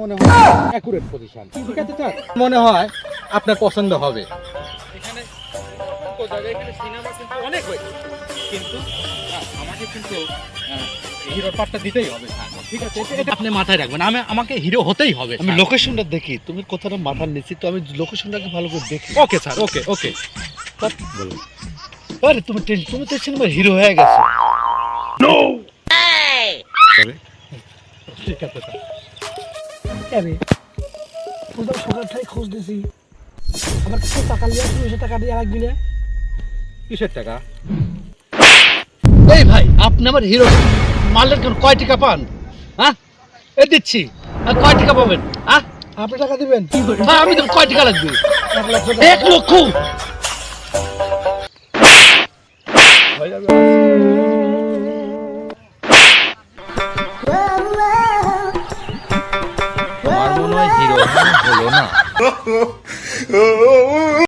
মনে হয় accurate position. ঠিক আছে স্যার, মনে হয় আপনার পছন্দ হবে। এখানে এখানে সিনেমা কিন্তু অনেক হয়েছে, কিন্তু আমাকে কিন্তু হিরোর পার্টটা দিতেই হবে স্যার। ঠিক আছে, এটা আপনি মাথায় রাখবেন, আমাকে হিরো হতেই হবে। আমি লোকেশনটা দেখি, তুমি কথাটা মাথার নিচ্ছি তো, আমি লোকেশনটাকে ভালো করে দেখি। ওকে স্যার, ওকে ওকে। বলো, আরে তুমি তো সিনেমার হিরো হয়ে গেছো। নো ঠিক আছে স্যার। আরে পুরো সকালটাই খোঁজ দিছি, আমার কাছে টাকা লিয়া 200 টাকা দিয়ে রাখবি না? কিসের টাকা? এই ভাই, আপনি আমার হিরো মারলেন কেন? কয় টাকা পান? হ্যাঁ, এ দিচ্ছি, আর কয় টাকা পাবেন? হ্যাঁ, আপনি টাকা দিবেন? হ্যাঁ আমি তো, কয় টাকা লাগবে? 1 লাখ 1 লক্ষ। হয়ে যাবে। আমার মনে হয় হিরো হলো না।